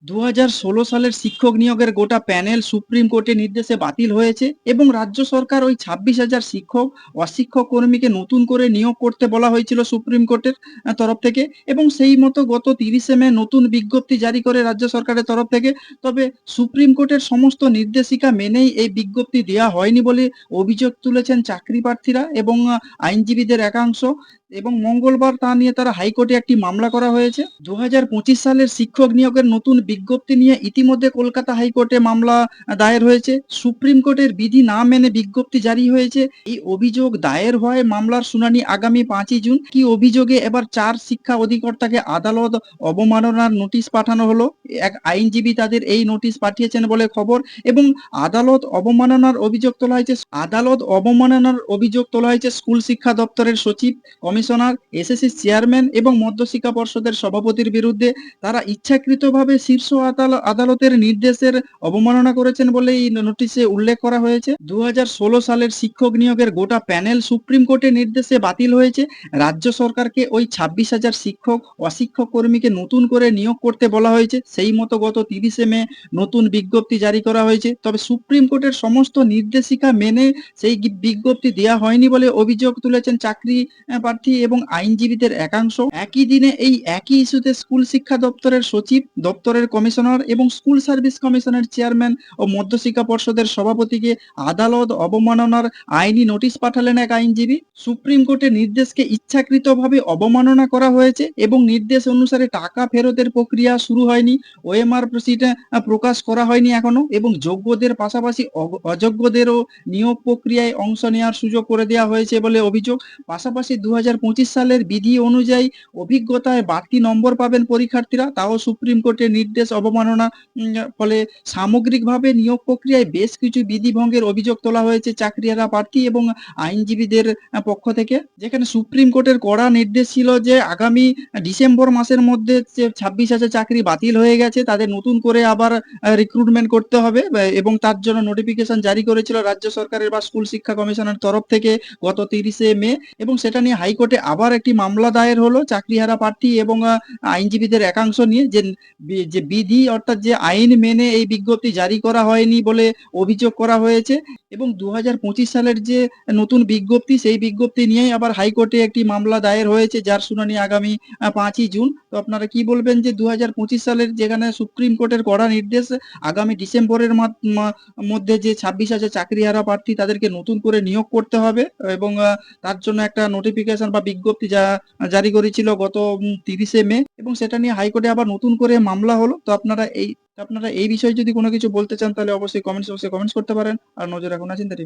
2016 সালের শিক্ষক নিয়োগের গোটা প্যানেল সুপ্রিম কোর্টের নির্দেশে বাতিল হয়েছে এবং রাজ্য সরকার ওই 26,000 শিক্ষক অশিক্ষক কর্মীকে নতুন করে নিয়োগ করতে বলা হয়েছিল সুপ্রিম কোর্টের তরফ থেকে এবং সেই মতো গত 30শে মে নতুন বিজ্ঞপ্তি জারি করে রাজ্য সরকারের তরফ থেকে। তবে সুপ্রিম কোর্টের সমস্ত নির্দেশিকা মেনেই এই বিজ্ঞপ্তি দেয়া হয়নি বলে অভিযোগ তুলেছেন চাকরি প্রার্থীরা এবং আইনজীবীদের একাংশ এবং মঙ্গলবার তা নিয়ে তারা হাইকোর্টে একটি মামলা করা হয়েছে। 2025 সালের শিক্ষক নিয়োগের নতুন বিজ্ঞপ্তি নিয়ে ইতিমধ্যে কলকাতা হাইকোর্টে মামলা দায়ের হয়েছে। সুপ্রিম কোর্টের বিধি না মেনে বিজ্ঞপ্তি জারি হয়েছে। এই অভিযোগ দায়ের হওয়ায় মামলার শুনানি আগামী 5ই জুন। কি অভিযোগে এবার 4 শিক্ষা অধিকর্তাকে আদালত অবমাননার নোটিশ পাঠানো হলো। এক আইনজীবী তাদের এই নোটিশ পাঠিয়েছেন বলে খবর এবং আদালত অবমাননার অভিযোগ তোলা হয়েছে স্কুল শিক্ষা দপ্তরের সচিব, কমিশনার, এসএসসির চেয়ারম্যান এবং মধ্যশিক্ষা পর্ষদের সভাপতির বিরুদ্ধে। তারা ইচ্ছাকৃতভাবে শীর্ষ আদালতের নির্দেশের অবমাননা করেছেন বলে এই নোটিশে উল্লেখ করা হয়েছে। 2016 সালের শিক্ষক নিয়োগের গোটা প্যানেল সুপ্রিম কোর্টের নির্দেশে বাতিল হয়েছে। রাজ্য সরকারকে ওই 26,000 শিক্ষক অশিক্ষক কর্মীকে নতুন করে নিয়োগ করতে বলা হয়েছে। সেই মতো গত 30শে মে নতুন বিজ্ঞপ্তি জারি করা হয়েছে। তবে সুপ্রিম কোর্টের সমস্ত নির্দেশিকা মেনে সেই বিজ্ঞপ্তি দেয়া হয়নি বলে অভিযোগ তুলেছেন চাকরি প্রার্থী এবং আইনজীবীদের একাংশ। একই দিনে এই একই ইস্যুতে স্কুল শিক্ষা দপ্তরের সচিব, দপ্তরের কমিশনার এবং স্কুল সার্ভিস কমিশনের চেয়ারম্যান ও মধ্যশিক্ষা পর্ষদের সভাপতিকে আদালত অবমাননার আইনি নোটিশ পাঠালেন এক আইনজীবী। সুপ্রিম কোর্টের নির্দেশকে ইচ্ছাকৃতভাবে অবমাননা করা হয়েছে এবং নির্দেশ অনুসারে টাকা ফেরতের প্রক্রিয়া শুরু হয়নি। ওএমআর সিট প্রকাশ করা হয়নি এখনো এবং যোগ্যদের পাশাপাশি অযোগ্যদেরও নিয়োগ প্রক্রিয়ায় অংশ নেওয়ার সুযোগ করে দেওয়া হয়েছে বলে অভিযোগ। পাশাপাশি 2025 সালের বিধি অনুযায়ী অভিজ্ঞতায় বাড়তি নম্বর পাবেন পরীক্ষার্থীরা, তাও সুপ্রিম কোর্টের নির্দেশ অবমাননা। ফলে সামগ্রিকভাবে নিয়োগ প্রক্রিয়ায় বেশ কিছু বিধি ভঙ্গের অভিযোগ তোলা হয়েছে চাকরিহারা প্রার্থী এবং আইনজীবীদের পক্ষ থেকে। যেখানে সুপ্রিম কোর্টের কড়া নির্দেশ ছিল যে আগামী ডিসেম্বর মাসের মধ্যে যে 26,000 চাকরি বাতিল হয়ে গেছে তাদের নতুন করে আবার রিক্রুটমেন্ট করতে হবে এবং তার জন্য নোটিফিকেশন জারি করেছিল রাজ্য সরকারের বা স্কুল শিক্ষা কমিশনের তরফ থেকে গত 30শে মে এবং সেটা নিয়ে হাইকোর্টে আবার একটি মামলা দায়ের হলো চাকরিহারা প্রার্থী এবং আইনজীবীদের একাংশ নিয়ে যে বিধি অর্থাৎ যে আইন মেনে এই বিজ্ঞপ্তি জারি করা হয়নি বলে অভিযোগ করা হয়েছে এবং 2025 সালের যে নতুন বিজ্ঞপ্তি সেই বিজ্ঞপ্তি নিয়েই আবার হাইকোর্টে একটি মামলা দায়ের হয়েছে যার শুনানি আগামী 5ই জুন। তো আপনারা কি বলবেন যে 2025 সালের যেখানে সুপ্রিম কোর্টের কড়া নির্দেশ আগামী ডিসেম্বরের মধ্যে যে 26,000 চাকরিহারা প্রার্থী তাদেরকে নতুন করে নিয়োগ করতে হবে এবং তার জন্য একটা নোটিফিকেশন বা বিজ্ঞপ্তি জারি করেছিল গত 30শে মে এবং সেটা নিয়ে হাইকোর্টে আবার নতুন করে মামলা হলো। তো আপনারা এই বিষয়ে যদি কোনো কিছু বলতে চান তাহলে অবশ্যই কমেন্টস বক্সে কমেন্টস করতে পারেন। আর নজর রাখুন চিন্তা টিভি।